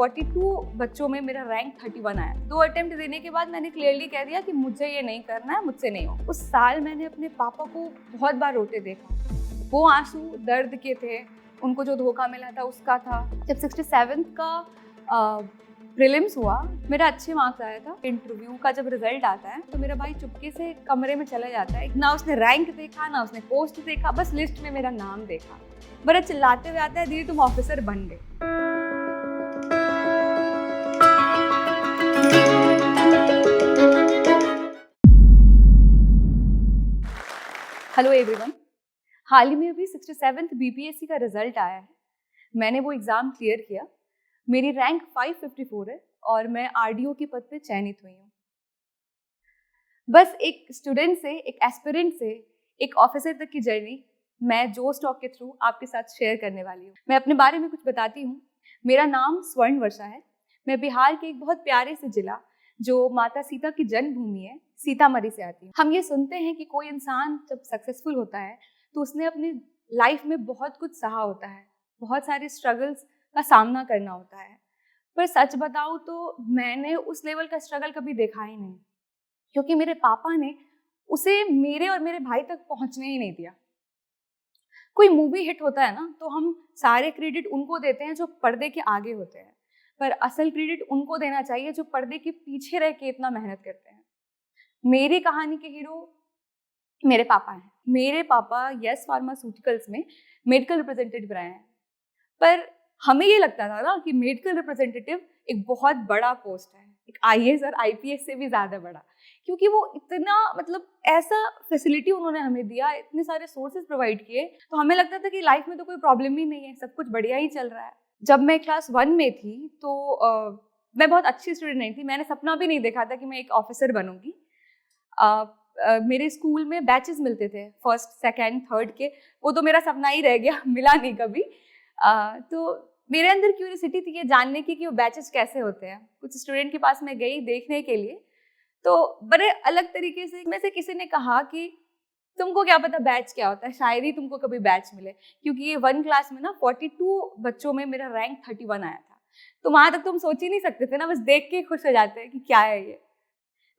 42 बच्चों में मेरा रैंक 31 आया। 2 अटेम्प्ट देने के बाद मैंने क्लियरली कह दिया कि मुझे ये नहीं करना है, मुझसे नहीं हो। उस साल मैंने अपने पापा को बहुत बार रोते देखा। वो आंसू दर्द के थे, उनको जो धोखा मिला था उसका था। जब 67th का प्रीलिम्स हुआ, मेरा अच्छे मार्क्स आया था। इंटरव्यू का जब रिजल्ट आता है तो मेरा भाई चुपके से कमरे में चला जाता है। ना उसने रैंक देखा, ना उसने पोस्ट देखा, बस लिस्ट में मेरा नाम देखा। बड़ा चिल्लाते हुए आता है, दीदी तुम ऑफिसर बन गए। हेलो एवरीवन, हाल ही में अभी 67th बीपीएससी का रिजल्ट आया है। मैंने वो एग्ज़ाम क्लियर किया। मेरी रैंक 554 है और मैं आरडीओ के पद पे चयनित हुई हूँ। बस एक स्टूडेंट से, एक एस्पिरेंट से एक ऑफिसर तक की जर्नी मैं जोश टॉक के थ्रू आपके साथ शेयर करने वाली हूँ। मैं अपने बारे में कुछ बताती हूँ। मेरा नाम स्वर्ण वर्षा है। मैं बिहार के एक बहुत प्यारे से जिला जो माता सीता की जन्मभूमि है, सीतामढ़ी से आती हूँ। हम ये सुनते हैं कि कोई इंसान जब सक्सेसफुल होता है तो उसने अपनी लाइफ में बहुत कुछ सहा होता है, बहुत सारे स्ट्रगल्स का सामना करना होता है। पर सच बताऊँ तो मैंने उस लेवल का स्ट्रगल कभी देखा ही नहीं, क्योंकि मेरे पापा ने उसे मेरे और मेरे भाई तक पहुंचने ही नहीं दिया। कोई मूवी हिट होता है ना तो हम सारे क्रेडिट उनको देते हैं जो पर्दे के आगे होते हैं, पर असल क्रेडिट उनको देना चाहिए जो पर्दे के पीछे रह के इतना मेहनत करते हैं। मेरी कहानी के हीरो मेरे पापा हैं। मेरे पापा यस फार्मास्यूटिकल्स में मेडिकल रिप्रेजेंटेटिव रहे हैं, पर हमें ये लगता था ना कि मेडिकल रिप्रेजेंटेटिव एक बहुत बड़ा पोस्ट है, एक आईएएस और आईपीएस से भी ज़्यादा बड़ा, क्योंकि वो इतना ऐसा फैसिलिटी उन्होंने हमें दिया, इतने सारे सोर्सेज प्रोवाइड किए, तो हमें लगता था कि लाइफ में तो कोई प्रॉब्लम ही नहीं है, सब कुछ बढ़िया ही चल रहा है। जब मैं क्लास 1 में थी तो मैं बहुत अच्छी स्टूडेंट नहीं थी। मैंने सपना भी नहीं देखा था कि मैं एक ऑफिसर बनूंगी। मेरे स्कूल में बैचेस मिलते थे, फर्स्ट, सेकेंड, थर्ड के। वो तो मेरा सपना ही रह गया, मिला नहीं कभी। तो मेरे अंदर क्यूरियोसिटी थी ये जानने की कि वो बैचेस कैसे होते हैं। कुछ स्टूडेंट के पास मैं गई देखने के लिए, तो बड़े अलग तरीके से में से किसी ने कहा कि तुमको क्या पता बैच क्या होता है, शायद ही तुमको कभी बैच मिले, क्योंकि ये 1 क्लास में ना 42 बच्चों में मेरा रैंक 31 आया था। तो वहां तक तुम सोच ही नहीं सकते थे ना, बस देख के खुश हो जाते हैं कि क्या है ये।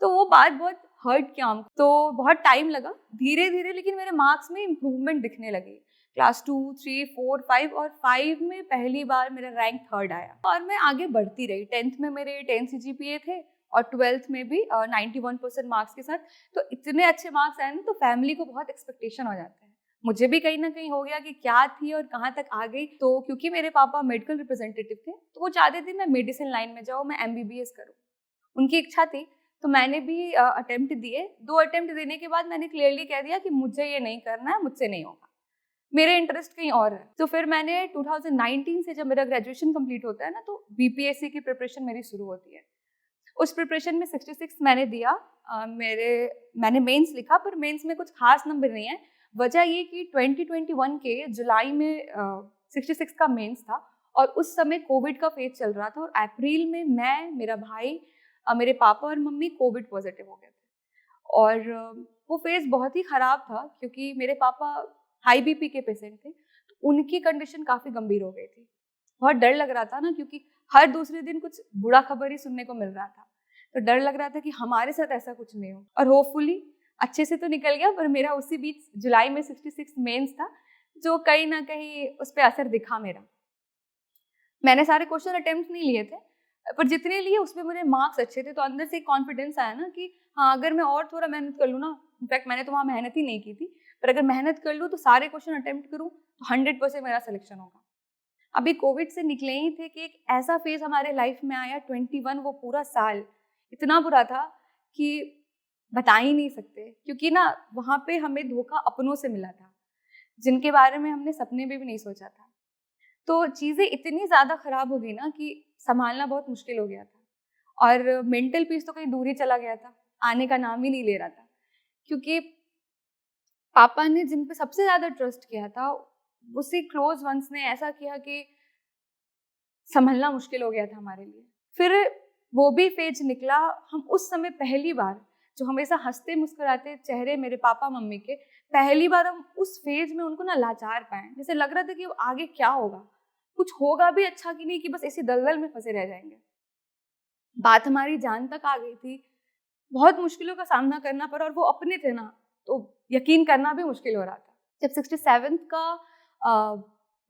तो वो बात बहुत हर्ट किया हमको। तो बहुत टाइम लगा, धीरे धीरे लेकिन मेरे मार्क्स में इम्प्रूवमेंट दिखने लगी। क्लास 2, 3, 4, 5 और 5 में पहली बार मेरा रैंक 3rd आया और मैं आगे बढ़ती रही। 10th में मेरे 10 CGPA थे और 12th में भी 91% मार्क्स के साथ। तो इतने अच्छे मार्क्स आए ना, तो फैमिली को बहुत एक्सपेक्टेशन हो जाता है। मुझे भी कहीं ना कहीं हो गया कि क्या थी और कहाँ तक आ गई। तो क्योंकि मेरे पापा मेडिकल रिप्रेजेंटेटिव थे तो वो चाहते थे मैं मेडिसिन लाइन में जाऊँ, मैं MBBS करूँ, उनकी इच्छा थी। तो मैंने भी अटेम्प्ट दिए। 2 अटेम्प्ट देने के बाद मैंने क्लियरली कह दिया कि मुझे ये नहीं करना है, मुझसे नहीं होगा, मेरे इंटरेस्ट कहीं और है। तो फिर मैंने 2019 से जब मेरा ग्रेजुएशन कंप्लीट होता है ना, तो बीपीएससी की प्रिपरेशन मेरी शुरू होती है। उस प्रिपरेशन में 66 मैंने दिया। मैंने मेंस लिखा, पर मेंस में कुछ खास नंबर नहीं है। वजह ये कि 2021 के जुलाई में 66 का मेंस था और उस समय कोविड का फेज चल रहा था और अप्रैल में मैं, मेरा भाई, मेरे पापा और मम्मी कोविड पॉजिटिव हो गए थे। और वो फेज बहुत ही ख़राब था क्योंकि मेरे पापा हाई बीपी के पेशेंट थे, तो उनकी कंडीशन काफ़ी गंभीर हो गई थी। बहुत डर लग रहा था ना, क्योंकि हर दूसरे दिन कुछ बुरा खबर ही सुनने को मिल रहा था। तो डर लग रहा था कि हमारे साथ ऐसा कुछ नहीं हो। और होपफुली अच्छे से तो निकल गया, पर मेरा उसी बीच जुलाई में 66 मेंस था, जो कहीं ना कहीं उस पर असर दिखा मेरा। मैंने सारे क्वेश्चन अटेम्प्ट नहीं लिए थे, पर जितने लिए उसमें मेरे मार्क्स अच्छे थे, तो अंदर से कॉन्फिडेंस आया ना कि हाँ, अगर मैं और थोड़ा मेहनत कर लूँ ना, इनफैक्ट मैंने तो वहाँ मेहनत ही नहीं की थी, पर अगर मेहनत कर लूँ तो सारे क्वेश्चन अटेम्प्ट करूँ तो 100% मेरा सिलेक्शन होगा। अभी कोविड से निकले ही थे कि एक ऐसा फेज हमारे लाइफ में आया 21, वो पूरा साल इतना बुरा था कि बता ही नहीं सकते, क्योंकि ना वहाँ पे हमें धोखा अपनों से मिला था जिनके बारे में हमने सपने में भी नहीं सोचा था। तो चीज़ें इतनी ज़्यादा ख़राब हो गई ना कि संभालना बहुत मुश्किल हो गया था और मेंटल पीस तो कहीं दूर ही चला गया था, आने का नाम ही नहीं ले रहा था, क्योंकि पापा ने जिन पे सबसे ज़्यादा ट्रस्ट किया था उसी क्लोज वंस ने ऐसा किया कि संभलना मुश्किल हो गया था हमारे लिए। फिर वो भी फेज निकला। हम उस समय पहली बार, जो हमेशा हंसते मुस्कुराते चेहरे मेरे पापा मम्मी के, पहली बार हम उस फेज में उनको ना लाचार पाए। जैसे लग रहा था कि आगे क्या होगा, कुछ होगा भी अच्छा कि नहीं, कि बस ऐसी दलदल में फंसे रह जाएंगे। बात हमारी जान तक आ गई थी, बहुत मुश्किलों का सामना करना पड़ा, और वो अपने थे ना, तो यकीन करना भी मुश्किल हो रहा था। जब 67th का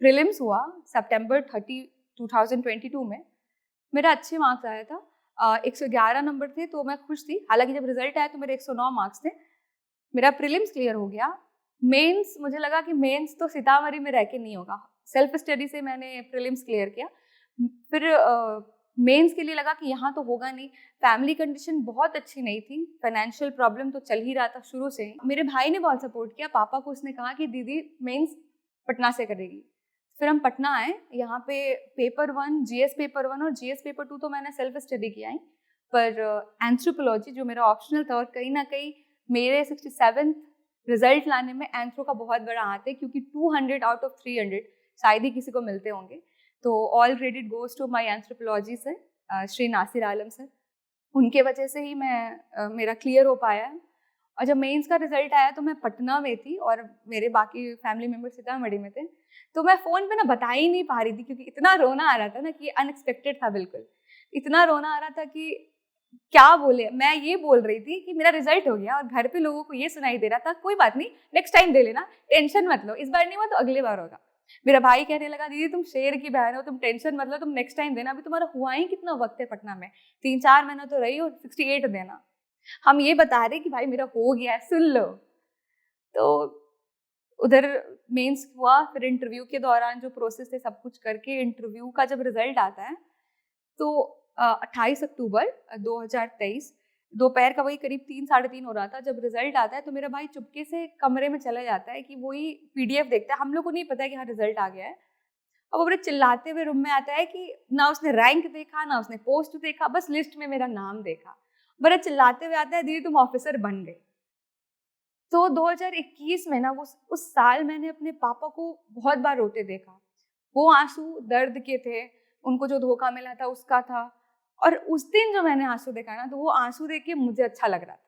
प्रीलिम्स हुआ सितंबर 30, 2022 में, मेरा अच्छे मार्क्स आया था, 111 नंबर थे, तो मैं खुश थी। हालांकि जब रिजल्ट आया तो मेरे 109 मार्क्स थे। मेरा प्रीलिम्स क्लियर हो गया। मेंस, मुझे लगा कि मेंस तो सीतामढ़ी में रह के नहीं होगा, सेल्फ स्टडी से मैंने प्रीलिम्स क्लियर किया। फिर मेंस के लिए लगा कि यहाँ तो होगा नहीं, फैमिली कंडीशन बहुत अच्छी नहीं थी, फाइनेंशियल प्रॉब्लम तो चल ही रहा था शुरू से ही। मेरे भाई ने बहुत सपोर्ट किया, पापा को उसने कहा कि दीदी मेंस पटना से करेगी। फिर हम पटना आए, यहाँ पे पेपर 1, जीएस पेपर 1 और जीएस पेपर 2 तो मैंने सेल्फ स्टडी किया है, पर एंथ्रोपोलॉजी जो मेरा ऑप्शनल था, और कहीं ना कहीं मेरे 67th रिजल्ट लाने में एंथ्रो का बहुत बड़ा हाथ है, क्योंकि 200 आउट ऑफ 300 शायद ही किसी को मिलते होंगे। तो all credit goes to my anthropology sir, Shri Nasir Alam sir. उनके वजह से ही मेरा क्लियर हो पाया है। और जब मेंस का रिजल्ट आया तो मैं पटना में थी और मेरे बाकी फैमिली मेम्बर सीतामढ़ी में थे, तो मैं फ़ोन पे ना बता ही नहीं पा रही थी, क्योंकि इतना रोना आ रहा था ना कि अनएक्सपेक्टेड था बिल्कुल। इतना रोना आ रहा था कि क्या बोले। मैं ये बोल रही थी कि मेरा रिजल्ट हो गया, और घर पे लोगों को ये सुनाई दे रहा था, कोई बात नहीं, नेक्स्ट टाइम दे लेना, टेंशन मत लो, इस बार नहीं हुआ तो अगली बार होगा। मेरा भाई कहने लगा, दीदी तुम शेर की बहन हो, तुम टेंशन मत लो, तुम नेक्स्ट टाइम देना, अभी तुम्हारा हुआ ही कितना वक्त है पटना में, 3-4 महीना तो रही हो, 68 देना। हम ये बता रहे कि भाई मेरा हो गया है, सुन लो। तो उधर मेंस हुआ, फिर इंटरव्यू के दौरान जो प्रोसेस थे सब कुछ करके, इंटरव्यू का जब रिजल्ट आता है तो 28 अक्टूबर 2023 दोपहर का वही करीब 3-3:30 हो रहा था, जब रिजल्ट आता है तो मेरा भाई चुपके से कमरे में चला जाता है कि वही पीडीएफ देखता है। हम लोग को नहीं पता है कि हाँ रिजल्ट आ गया है। अब वो बड़े चिल्लाते हुए रूम में आता है कि ना उसने रैंक देखा, ना उसने पोस्ट देखा, बस लिस्ट में मेरा नाम देखा। बड़े चिल्लाते हुए आता है, दीदी तुम ऑफिसर बन गए। तो 2021 में ना, वो उस साल मैंने अपने पापा को बहुत बार रोते देखा। वो आंसू दर्द के थे, उनको जो धोखा मिला था उसका था, और उस दिन जो मैंने आंसू देखा ना, तो वो आंसू देख के मुझे अच्छा लग रहा था,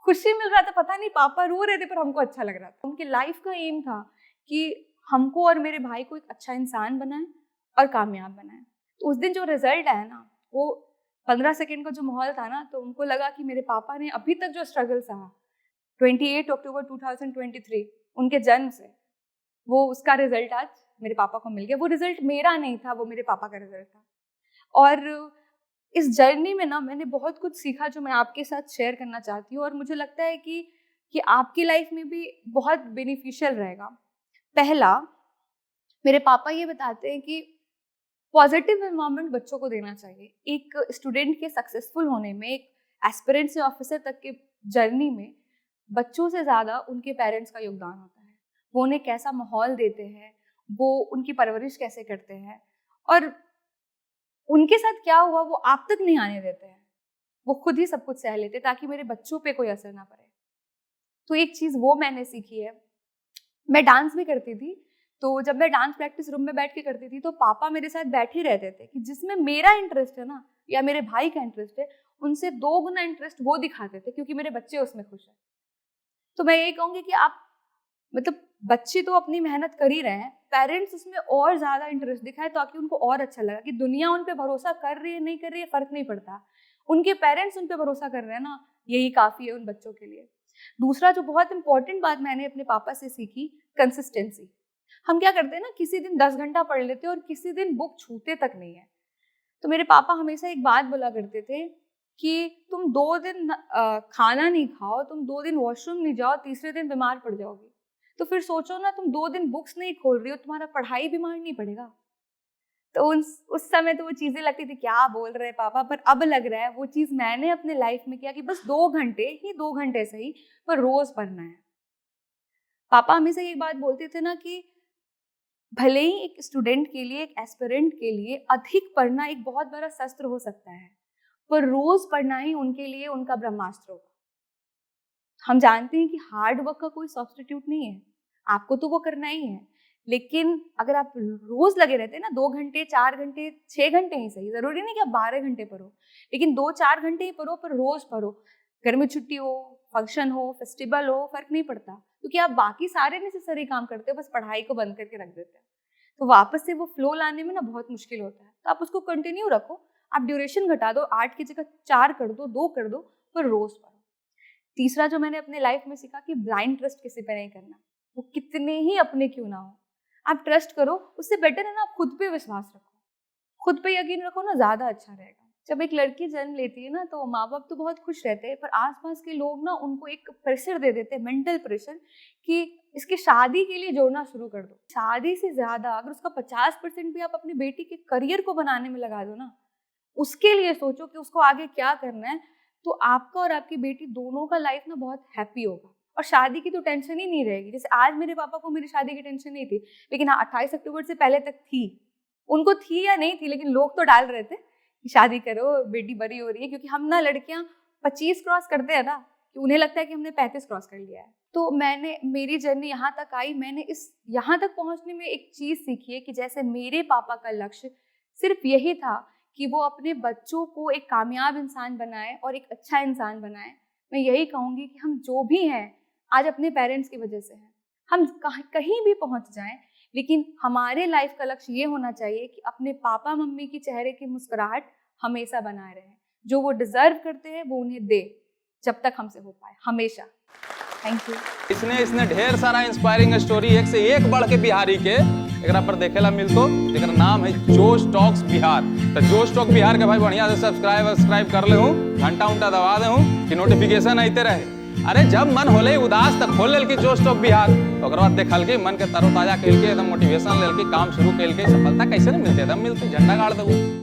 खुशी मिल रहा था। पता नहीं पापा रो रहे थे पर हमको अच्छा लग रहा था। उनकी लाइफ का एम था कि हमको और मेरे भाई को एक अच्छा इंसान बनाए और कामयाब बनाए। तो उस दिन जो रिजल्ट आया ना, वो 15 सेकेंड का जो माहौल था ना, तो उनको लगा कि मेरे पापा ने अभी तक जो स्ट्रगल सहा 28 अक्टूबर 2023 उनके जन्म से, वो उसका रिजल्ट आज मेरे पापा को मिल गया। वो रिजल्ट मेरा नहीं था, वो मेरे पापा का रिजल्ट था। और इस जर्नी में ना मैंने बहुत कुछ सीखा जो मैं आपके साथ शेयर करना चाहती हूँ, और मुझे लगता है कि आपकी लाइफ में भी बहुत बेनिफिशियल रहेगा। पहला, मेरे पापा ये बताते हैं कि पॉजिटिव एनवायरनमेंट बच्चों को देना चाहिए। एक स्टूडेंट के सक्सेसफुल होने में, एक एस्पिरेंट से ऑफिसर तक के जर्नी में, बच्चों से ज़्यादा उनके पेरेंट्स का योगदान होता है। वो उन्हें कैसा माहौल देते हैं, वो उनकी परवरिश कैसे करते हैं, और उनके साथ क्या हुआ वो आप तक नहीं आने देते हैं। वो खुद ही सब कुछ सह लेते ताकि मेरे बच्चों पे कोई असर ना पड़े। तो एक चीज़ वो मैंने सीखी है। मैं डांस भी करती थी, तो जब मैं डांस प्रैक्टिस रूम में बैठ के करती थी तो पापा मेरे साथ बैठे रहते थे कि जिसमें मेरा इंटरेस्ट है ना, या मेरे भाई का इंटरेस्ट है, उनसे 2 गुना इंटरेस्ट वो दिखाते थे, क्योंकि मेरे बच्चे उसमें खुश हैं। तो मैं ये कहूँगी कि आप, मतलब बच्चे तो अपनी मेहनत कर ही रहे हैं, पेरेंट्स उसमें और ज़्यादा इंटरेस्ट दिखाए ताकि उनको और अच्छा लगा कि दुनिया उन पे भरोसा कर रही है नहीं कर रही है फ़र्क नहीं पड़ता, उनके पेरेंट्स उन पे भरोसा कर रहे हैं ना, यही काफ़ी है उन बच्चों के लिए। दूसरा जो बहुत इंपॉर्टेंट बात मैंने अपने पापा से सीखी, कंसिस्टेंसी। हम क्या करते हैं ना, किसी दिन 10 घंटा पढ़ लेते हैं और किसी दिन बुक छूते तक नहीं है। तो मेरे पापा हमेशा एक बात बोला करते थे कि तुम 2 दिन खाना नहीं खाओ, तुम 2 दिन वॉशरूम नहीं जाओ, तीसरे दिन बीमार पड़ जाओगे। तो फिर सोचो ना, तुम 2 दिन बुक्स नहीं खोल रही हो, तुम्हारा पढ़ाई बीमार नहीं पड़ेगा। तो उस समय तो वो चीज़ें लगती थी क्या बोल रहे हैं पापा, पर अब लग रहा है वो चीज़ मैंने अपने लाइफ में किया कि बस 2 घंटे ही, 2 घंटे सही, पर रोज़ पढ़ना है। पापा हमेशा ये बात बोलते थे ना कि भले ही एक स्टूडेंट के लिए, एक एस्पिरेंट के लिए अधिक पढ़ना एक बहुत बड़ा शस्त्र हो सकता है, पर रोज पढ़ना ही उनके लिए उनका ब्रह्मास्त्र होगा। हम जानते हैं कि हार्ड वर्क का कोई सब्स्टिट्यूट नहीं है, आपको तो वो करना ही है, लेकिन अगर आप रोज लगे रहते हैं ना, 2 घंटे, 4 घंटे, 6 घंटे ही सही, जरूरी नहीं कि आप 12 घंटे पढ़ो, लेकिन 2-4 घंटे ही पढ़ो, पर रोज पढ़ो। गर्मी छुट्टी हो, फंक्शन हो, फेस्टिवल हो, फर्क नहीं पड़ता, क्योंकि आप बाकी सारे नेसेसरी काम करते हो, बस पढ़ाई को बंद करके रख देते हो। तो वापस से वो फ्लो लाने में ना बहुत मुश्किल होता है। तो आप उसको कंटिन्यू रखो, आप ड्यूरेशन घटा दो, 8 की जगह 4 कर दो, 2 कर दो, पर रोज पढ़ो। तीसरा जो मैंने अपने लाइफ में सीखा कि ब्लाइंड ट्रस्ट किसी पे नहीं करना, वो कितने ही अपने क्यों ना हो। आप ट्रस्ट करो, उससे बेटर है ना आप खुद पे विश्वास रखो, खुद पे यकीन रखो ना, ज्यादा अच्छा रहेगा। जब एक लड़की जन्म लेती है ना तो माँ बाप तो बहुत खुश रहते हैं, पर आसपास के लोग ना उनको एक प्रेशर दे देते हैं, मेंटल प्रेशर, कि इसकी शादी के लिए जोड़ना शुरू कर दो। शादी से ज्यादा अगर उसका 50% भी आप अपनी बेटी के करियर को बनाने में लगा दो ना, उसके लिए सोचो कि उसको आगे क्या करना है, तो आपका और आपकी बेटी दोनों का लाइफ ना बहुत हैप्पी होगा और शादी की तो टेंशन ही नहीं रहेगी। जैसे आज मेरे पापा को मेरी शादी की टेंशन नहीं थी, लेकिन हाँ 28 अक्टूबर से पहले तक थी। उनको थी या नहीं थी, लेकिन लोग तो डाल रहे थे कि शादी करो, बेटी बड़ी हो रही है, क्योंकि हम ना लड़कियां 25 क्रॉस करते हैं ना, कि उन्हें लगता है कि हमने 35 क्रॉस कर लिया है। तो मेरी जर्नी यहाँ तक आई, मैंने इस यहाँ तक पहुँचने में एक चीज़ सीखी है कि जैसे मेरे पापा का लक्ष्य सिर्फ यही था कि वो अपने बच्चों को एक कामयाब इंसान बनाए और एक अच्छा इंसान बनाए, मैं यही कहूँगी कि हम जो भी हैं आज अपने पेरेंट्स की वजह से हैं। हम कहीं भी पहुँच जाएं, लेकिन हमारे लाइफ का लक्ष्य ये होना चाहिए कि अपने पापा मम्मी की चेहरे की मुस्कुराहट हमेशा बनाए रहें। जो वो डिजर्व करते हैं वो उन्हें दे, जब तक हमसे हो पाए, हमेशा। Thank you. इसने ढेर सारा इंस्पायरिंग स्टोरी एक से एक बढ़ के बिहारी के एकरा पर देखेला मिलतो। एकरा नाम है जोश टॉक्स बिहार। तो जोश टॉक बिहार के भाई बढ़िया से सब्सक्राइब कर ले हूँ, घंटा उंटा दबा दे हूँ कि नोटिफिकेशन आते रहे। अरे जब मन होले उदास तक खोल लेल की जोश टॉक बिहार, तो ओकरा बाद देखल के मन के तरोताजा कैल के एकदम मोटिवेशन लेल के काम शुरू कैल के सफलता कैसे नहीं मिलते, एकदम मिलती झंडा गाड़ देबू।